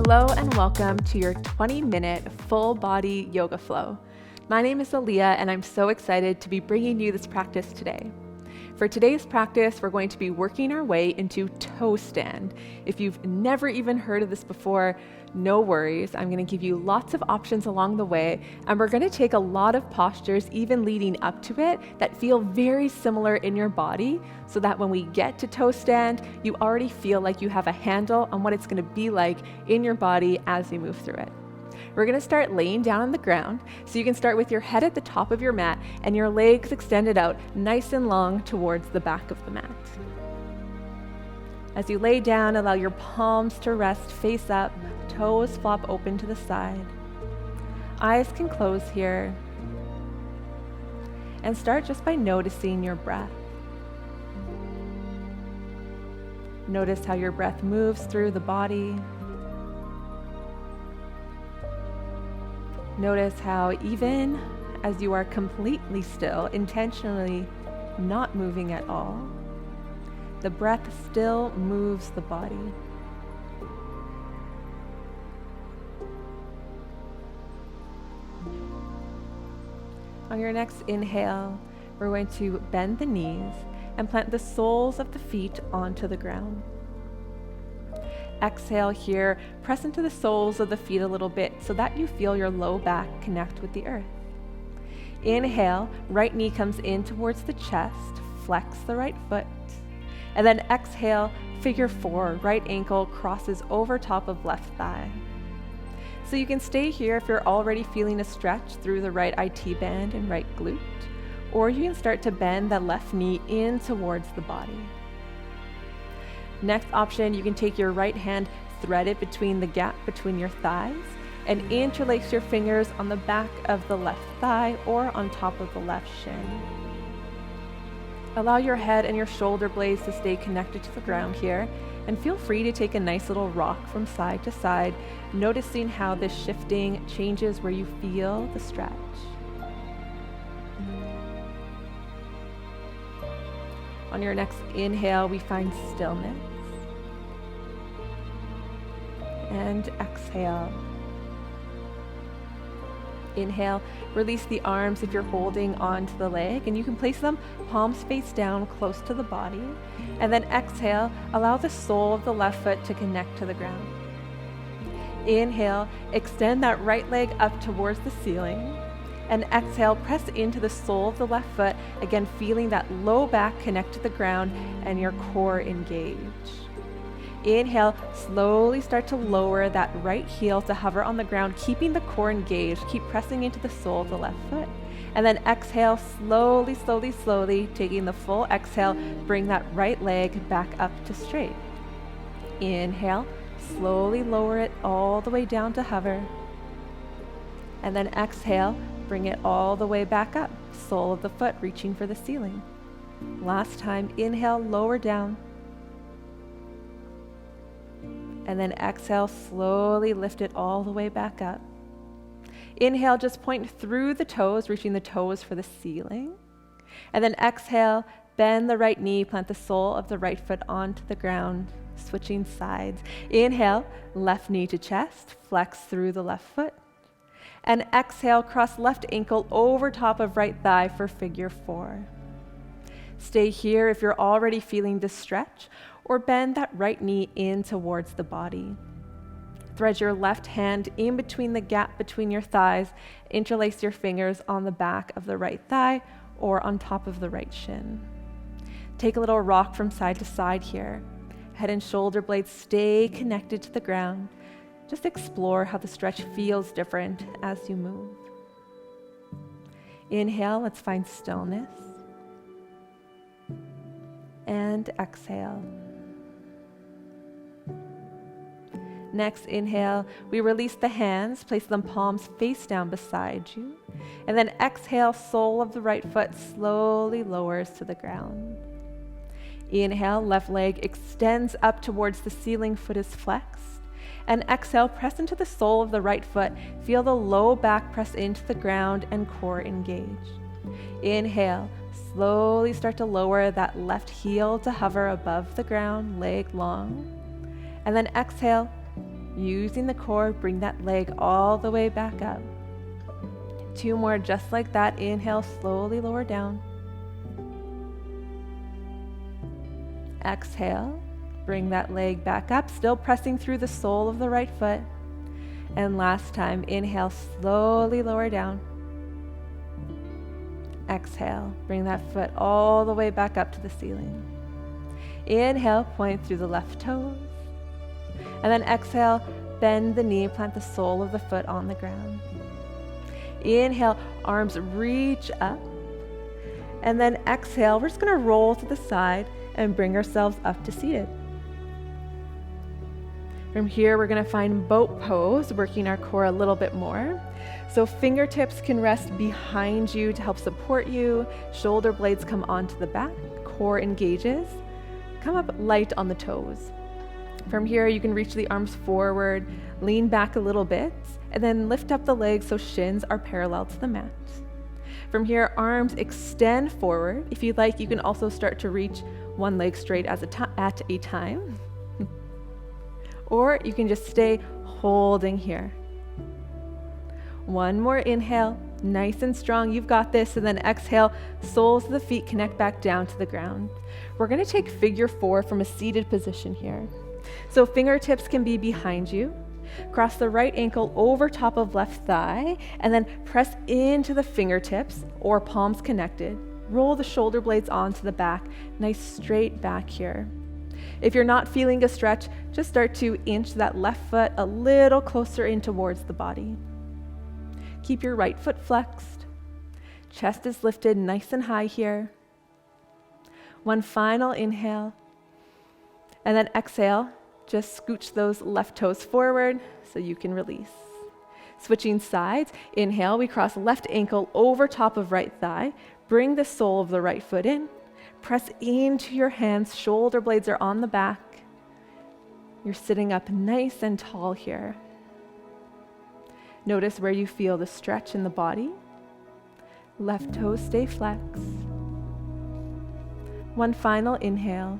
Hello and welcome to your 20-minute full body yoga flow. My name is Aelea and I'm so excited to be bringing you this practice today. For today's practice, we're going to be working our way into toe stand. If you've never even heard of this before, no worries. I'm going to give you lots of options along the way, and we're going to take a lot of postures, even leading up to it, that feel very similar in your body, so that when we get to toe stand, you already feel like you have a handle on what it's going to be like in your body as you move through it. We're going to start laying down on the ground, so you can start with your head at the top of your mat and your legs extended out nice and long towards the back of the mat. As you lay down, allow your palms to rest face up, toes flop open to the side. Eyes can close here. And start just by noticing your breath. Notice how your breath moves through the body. Notice how even as you are completely still, intentionally not moving at all, the breath still moves the body. On your next inhale, we're going to bend the knees and plant the soles of the feet onto the ground. Exhale here, press into the soles of the feet a little bit so that you feel your low back connect with the earth. Inhale, right knee comes in towards the chest, flex the right foot. And then exhale, figure four, right ankle crosses over top of left thigh. So you can stay here if you're already feeling a stretch through the right IT band and right glute, or you can start to bend that left knee in towards the body. Next option, you can take your right hand, thread it between the gap between your thighs, and interlace your fingers on the back of the left thigh or on top of the left shin. Allow your head and your shoulder blades to stay connected to the ground here, and feel free to take a nice little rock from side to side, noticing how this shifting changes where you feel the stretch. On your next inhale, we find stillness. And exhale. Inhale, release the arms if you're holding onto the leg, and you can place them palms face down close to the body. And then exhale, allow the sole of the left foot to connect to the ground. Inhale, extend that right leg up towards the ceiling. And exhale, press into the sole of the left foot, again feeling that low back connect to the ground and your core engage. Inhale, slowly start to lower that right heel to hover on the ground, keeping the core engaged. Keep pressing into the sole of the left foot. And then exhale, slowly, taking the full exhale, bring that right leg back up to straight. Inhale, slowly lower it all the way down to hover. And then exhale, bring it all the way back up, sole of the foot reaching for the ceiling. Last time, inhale, lower down. And then exhale, slowly lift it all the way back up. Inhale, just point through the toes, reaching the toes for the ceiling. And then exhale, bend the right knee, plant the sole of the right foot onto the ground, switching sides. Inhale, left knee to chest, flex through the left foot. And exhale, cross left ankle over top of right thigh for figure four. Stay here if you're already feeling this stretch, or bend that right knee in towards the body. Thread your left hand in between the gap between your thighs, interlace your fingers on the back of the right thigh or on top of the right shin. Take a little rock from side to side here. Head and shoulder blades stay connected to the ground. Just explore how the stretch feels different as you move. Inhale, let's find stillness. And exhale. Next inhale, we release the hands, place them palms face down beside you. And then exhale, sole of the right foot slowly lowers to the ground. Inhale, left leg extends up towards the ceiling, foot is flexed. And exhale, press into the sole of the right foot. Feel the low back press into the ground and core engage. Inhale, slowly start to lower that left heel to hover above the ground, leg long. And then exhale, Using the core, bring that leg all the way back up. 2 more, just like that. Inhale, slowly lower down. Exhale, bring that leg back up, still pressing through the sole of the right foot. And last time, inhale, slowly lower down. Exhale, bring that foot all the way back up to the ceiling. Inhale, point through the left toes. And then exhale, bend the knee, plant the sole of the foot on the ground. Inhale, arms reach up. And then exhale, we're just going to roll to the side and bring ourselves up to seated. From here, we're going to find boat pose, working our core a little bit more. So fingertips can rest behind you to help support you. Shoulder blades come onto the back. Core engages. Come up light on the toes. From here, you can reach the arms forward, lean back a little bit, and then lift up the legs so shins are parallel to the mat. From here, arms extend forward. If you'd like, you can also start to reach one leg straight at a time. Or you can just stay holding here. One more inhale, nice and strong, you've got this, and then exhale, soles of the feet connect back down to the ground. We're going to take figure 4 from a seated position here. So fingertips can be behind you. Cross the right ankle over top of left thigh, and then press into the fingertips or palms connected. Roll the shoulder blades onto the back, nice straight back here. If you're not feeling a stretch, just start to inch that left foot a little closer in towards the body. Keep your right foot flexed. Chest is lifted nice and high here. One final inhale. And then exhale, just scooch those left toes forward so you can release. Switching sides, inhale, we cross left ankle over top of right thigh. Bring the sole of the right foot in. Press into your hands, shoulder blades are on the back. You're sitting up nice and tall here. Notice where you feel the stretch in the body. Left toes stay flexed. One final inhale.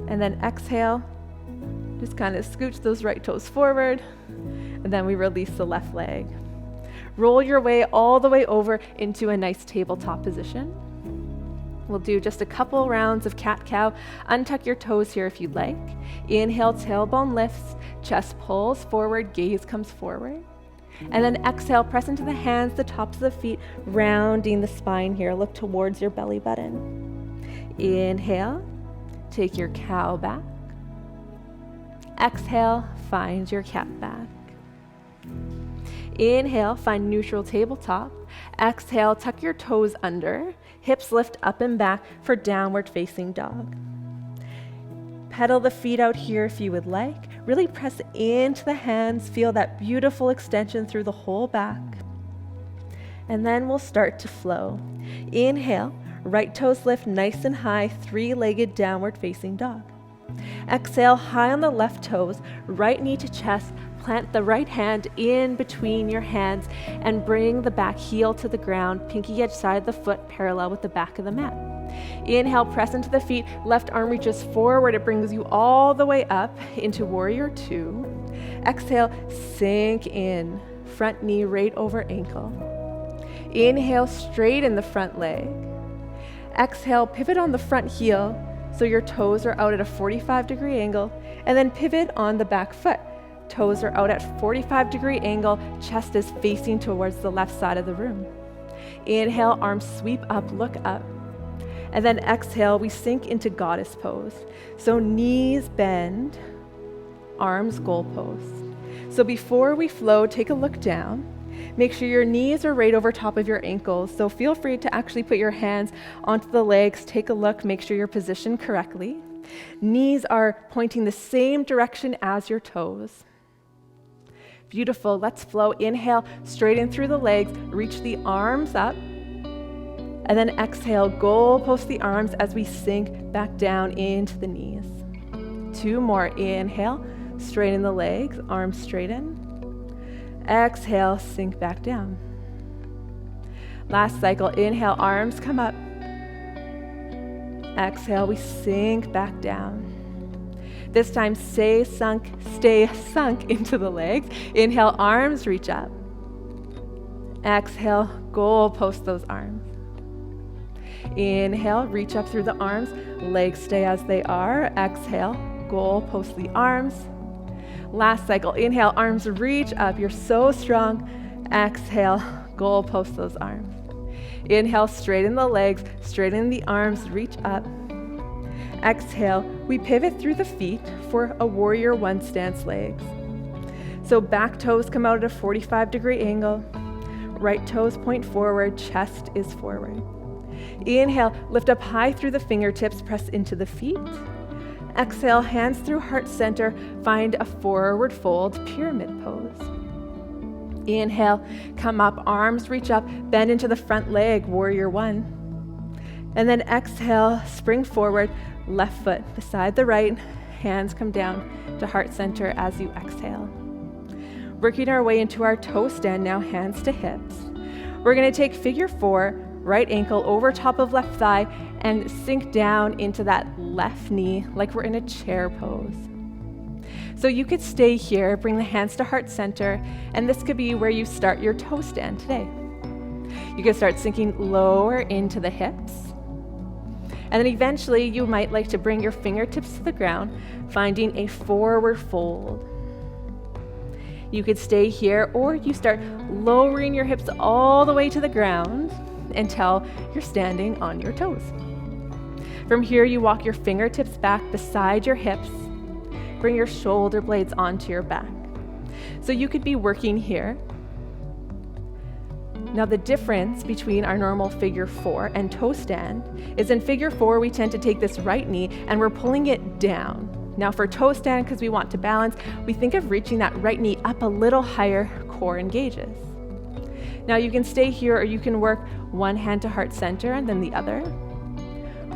And then exhale, just kind of scooch those right toes forward, and then we release the left leg. Roll your way all the way over into a nice tabletop position. We'll do just a couple rounds of cat-cow. Untuck your toes here if you'd like. Inhale, tailbone lifts, chest pulls forward, gaze comes forward. And then exhale, press into the hands, the tops of the feet, rounding the spine here. Look towards your belly button. Inhale, take your cow back. Exhale, find your cat back. Inhale, find neutral tabletop. Exhale, tuck your toes under. Hips lift up and back for downward facing dog. Pedal the feet out here if you would like. Really press into the hands. Feel that beautiful extension through the whole back. And then we'll start to flow. Inhale, right toes lift nice and high, 3-legged downward facing dog. Exhale, high on the left toes, right knee to chest. Plant the right hand in between your hands and bring the back heel to the ground, pinky edge side of the foot parallel with the back of the mat. Inhale, press into the feet, left arm reaches forward, it brings you all the way up into warrior 2. Exhale, sink in, front knee right over ankle. Inhale, straighten the front leg. Exhale, pivot on the front heel so your toes are out at a 45-degree angle, and then pivot on the back foot. Toes are out at 45-degree angle, chest is facing towards the left side of the room. Inhale, arms sweep up, look up. And then exhale, we sink into goddess pose. So knees bend, arms goal pose. So before we flow, take a look down. Make sure your knees are right over top of your ankles. So feel free to actually put your hands onto the legs. Take a look, make sure you're positioned correctly. Knees are pointing the same direction as your toes. Beautiful, let's flow. Inhale, straighten through the legs, reach the arms up. And then exhale, goal post the arms as we sink back down into the knees. 2 more, inhale, straighten the legs, arms straighten. Exhale, sink back down. Last cycle, inhale, arms come up. Exhale, we sink back down. This time, stay sunk into the legs. Inhale, arms reach up. Exhale, goalpost those arms. Inhale, reach up through the arms. Legs stay as they are. Exhale, goalpost the arms. Last cycle. Inhale, arms reach up. You're so strong. Exhale, goalpost those arms. Inhale, straighten the legs, straighten the arms, reach up. Exhale, we pivot through the feet for a warrior one stance legs. So back toes come out at a 45-degree angle. Right toes point forward, chest is forward. Inhale, lift up high through the fingertips, press into the feet. Exhale, hands through heart center, find a forward fold, pyramid pose. Inhale, come up, arms reach up, bend into the front leg, warrior one. And then exhale, spring forward, left foot beside the right, hands come down to heart center as you exhale. Working our way into our toe stand now, hands to hips. We're gonna take figure four, right ankle over top of left thigh, and sink down into that left knee like we're in a chair pose. So you could stay here, bring the hands to heart center, and this could be where you start your toe stand today. You can start sinking lower into the hips. And then eventually you might like to bring your fingertips to the ground, finding a forward fold. You could stay here, or you start lowering your hips all the way to the ground until you're standing on your toes. From here, you walk your fingertips back beside your hips. Bring your shoulder blades onto your back. So you could be working here. Now the difference between our normal figure four and toe stand is in figure four, we tend to take this right knee and we're pulling it down. Now for toe stand, because we want to balance, we think of reaching that right knee up a little higher, core engages. Now you can stay here, or you can work one hand to heart center and then the other,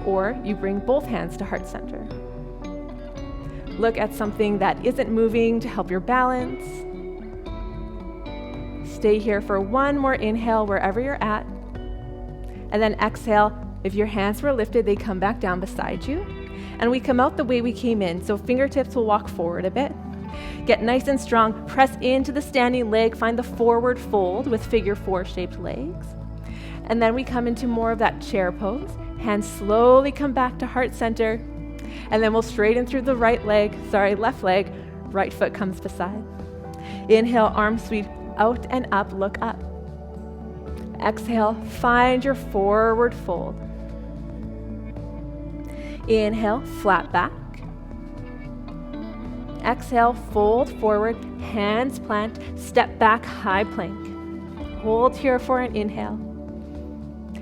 or you bring both hands to heart center. Look at something that isn't moving to help your balance. Stay here for one more inhale wherever you're at. And then exhale. If your hands were lifted, they come back down beside you. And we come out the way we came in. So fingertips will walk forward a bit. Get nice and strong. Press into the standing leg. Find the forward fold with figure four shaped legs. And then we come into more of that chair pose. Hands slowly come back to heart center. And then we'll straighten through the left leg, right foot comes beside. Inhale, arms sweep out and up, look up. Exhale, find your forward fold. Inhale, flat back. Exhale, fold forward, hands plant, step back, high plank. Hold here for an inhale.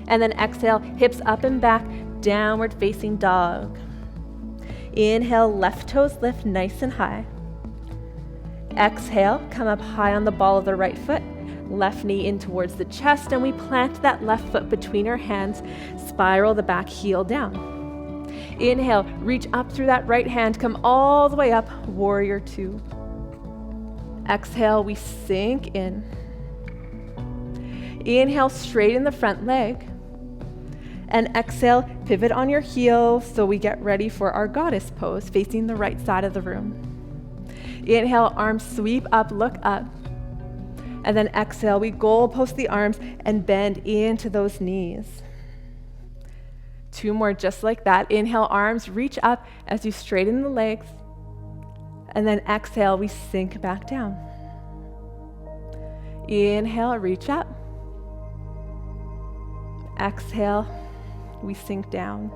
And then exhale, hips up and back, downward facing dog. Inhale, left toes lift nice and high. Exhale, come up high on the ball of the right foot, left knee in towards the chest, and we plant that left foot between our hands, spiral the back heel down. Inhale, reach up through that right hand, come all the way up, warrior two. Exhale, we sink in. Inhale, straighten the front leg. And exhale, pivot on your heel so we get ready for our goddess pose, facing the right side of the room. Inhale, arms sweep up, look up. And then exhale, we goalpost the arms and bend into those knees. Two more just like that. Inhale, arms reach up as you straighten the legs. And then exhale, we sink back down. Inhale, reach up. Exhale, we sink down.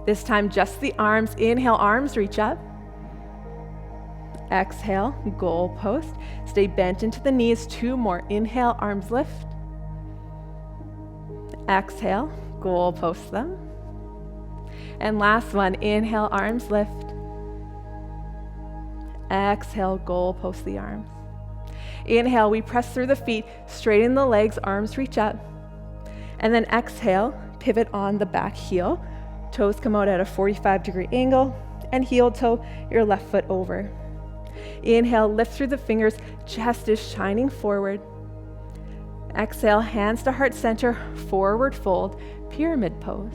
This time, just the arms. Inhale, arms reach up. Exhale, goalpost. Stay bent into the knees. Two more. Inhale, arms lift. Exhale, goalpost them. And last one. Inhale, arms lift. Exhale, goalpost the arms. Inhale, we press through the feet, straighten the legs, arms reach up. And then exhale, pivot on the back heel. Toes come out at a 45-degree angle, and heel toe your left foot over. Inhale, lift through the fingers, chest is shining forward. Exhale, hands to heart center, forward fold, pyramid pose.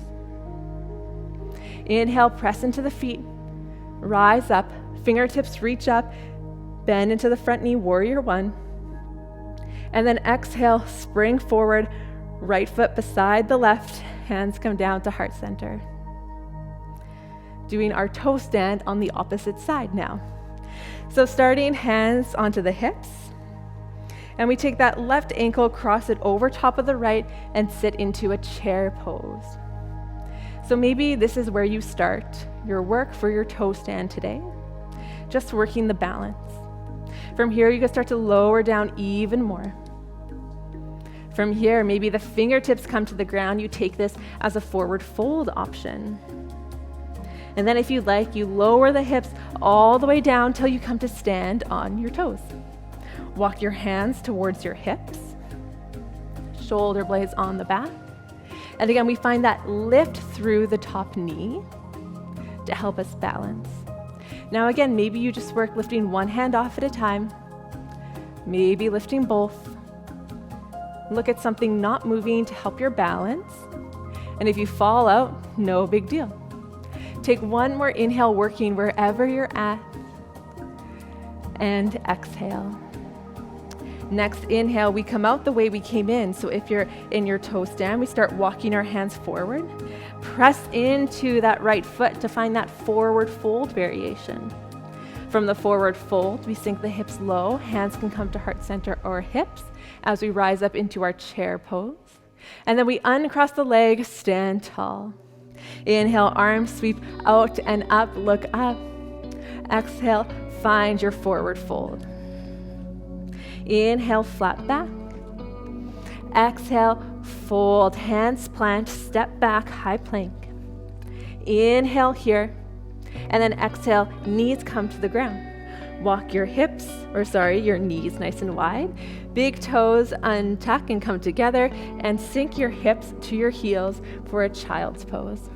Inhale, press into the feet. Rise up, fingertips reach up, bend into the front knee, warrior one. And then exhale, spring forward, right foot beside the left, hands come down to heart center. Doing our toe stand on the opposite side now. So starting hands onto the hips, and we take that left ankle, cross it over top of the right, and sit into a chair pose. So maybe this is where you start your work for your toe stand today, just working the balance. From here, you can start to lower down even more. From here, maybe the fingertips come to the ground. You take this as a forward fold option. And then if you'd like, you lower the hips all the way down till you come to stand on your toes. Walk your hands towards your hips, shoulder blades on the back. And again, we find that lift through the top knee to help us balance. Now again, maybe you just work lifting one hand off at a time, maybe lifting both. Look at something not moving to help your balance. And if you fall out, no big deal. Take one more inhale, working wherever you're at, and exhale. Next inhale, we come out the way we came in. So if you're in your toe stand, we start walking our hands forward. Press into that right foot to find that forward fold variation. From the forward fold, we sink the hips low. Hands can come to heart center or hips as we rise up into our chair pose. And then we uncross the legs, stand tall. Inhale, arms sweep out and up, look up. Exhale, find your forward fold. Inhale, flat back. Exhale, fold, hands plant, step back, high plank. Inhale here, and then exhale, knees come to the ground. Walk your your knees nice and wide. Big toes untuck and come together, and sink your hips to your heels for a child's pose.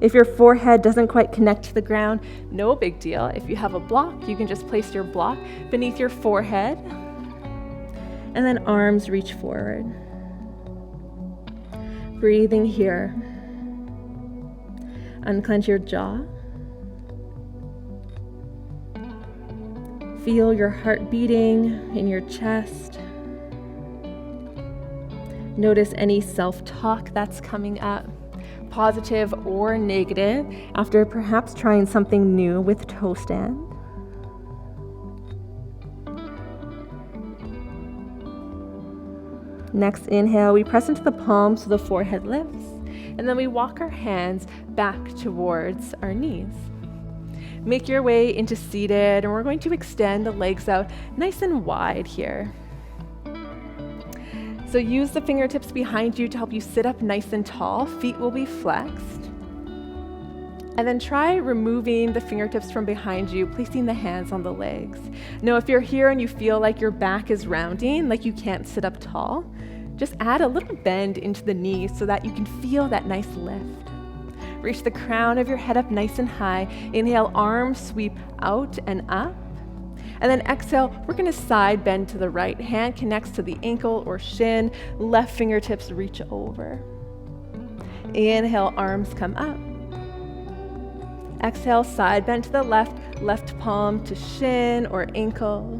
If your forehead doesn't quite connect to the ground, no big deal. If you have a block, you can just place your block beneath your forehead, and then arms reach forward. Breathing here. Unclench your jaw. Feel your heart beating in your chest. Notice any self-talk that's coming up, positive or negative, after perhaps trying something new with toe stand. Next inhale, we press into the palms so the forehead lifts, and then we walk our hands back towards our knees. Make your way into seated, and we're going to extend the legs out nice and wide here. So use the fingertips behind you to help you sit up nice and tall. Feet will be flexed. And then try removing the fingertips from behind you, placing the hands on the legs. Now, if you're here and you feel like your back is rounding, like you can't sit up tall, just add a little bend into the knees so that you can feel that nice lift. Reach the crown of your head up nice and high. Inhale, arms sweep out and up. And then exhale, we're gonna side bend to the right. Hand connects to the ankle or shin. Left fingertips reach over. Inhale, arms come up. Exhale, side bend to the left. Left palm to shin or ankle.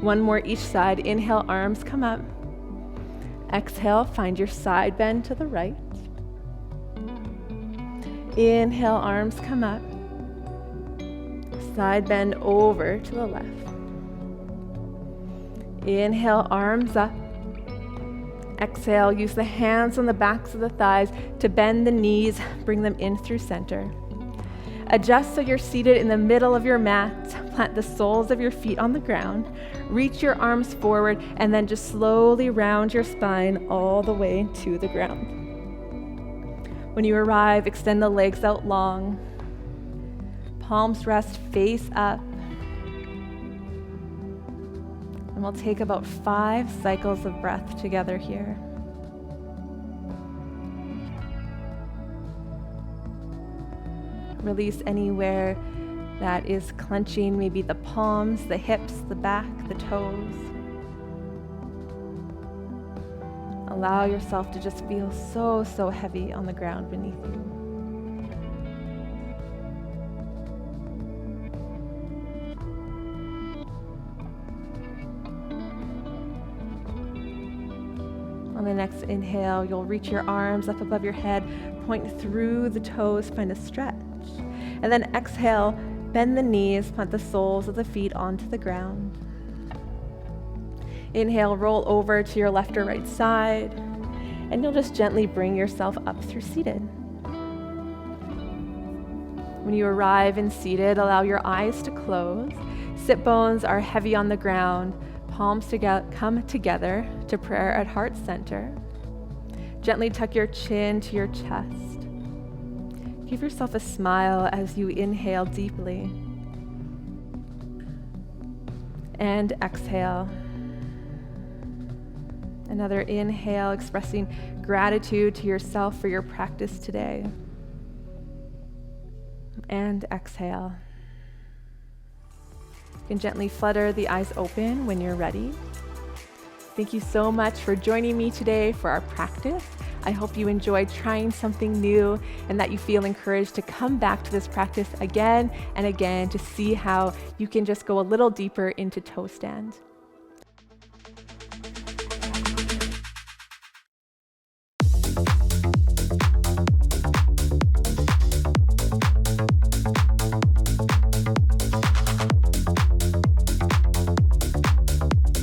One more each side. Inhale, arms come up. Exhale, find your side bend to the right. Inhale, arms come up. Side bend over to the left. Inhale, arms up. Exhale, use the hands on the backs of the thighs to bend the knees, bring them in through center. Adjust so you're seated in the middle of your mat. Plant the soles of your feet on the ground. Reach your arms forward, and then just slowly round your spine all the way to the ground. When you arrive, extend the legs out long. Palms rest face up. And we'll take about 5 cycles of breath together here. Release anywhere that is clenching, maybe the palms, the hips, the back, the toes. Allow yourself to just feel so heavy on the ground beneath you. On the next inhale, you'll reach your arms up above your head, point through the toes, find a stretch. And then exhale, bend the knees, plant the soles of the feet onto the ground. Inhale, roll over to your left or right side, and you'll just gently bring yourself up through seated. When you arrive in seated, allow your eyes to close. Sit bones are heavy on the ground. Palms come together to prayer at heart center. Gently tuck your chin to your chest. Give yourself a smile as you inhale deeply. And exhale. Another inhale, expressing gratitude to yourself for your practice today. And exhale. You can gently flutter the eyes open when you're ready. Thank you so much for joining me today for our practice. I hope you enjoyed trying something new and that you feel encouraged to come back to this practice again and again to see how you can just go a little deeper into toe stand.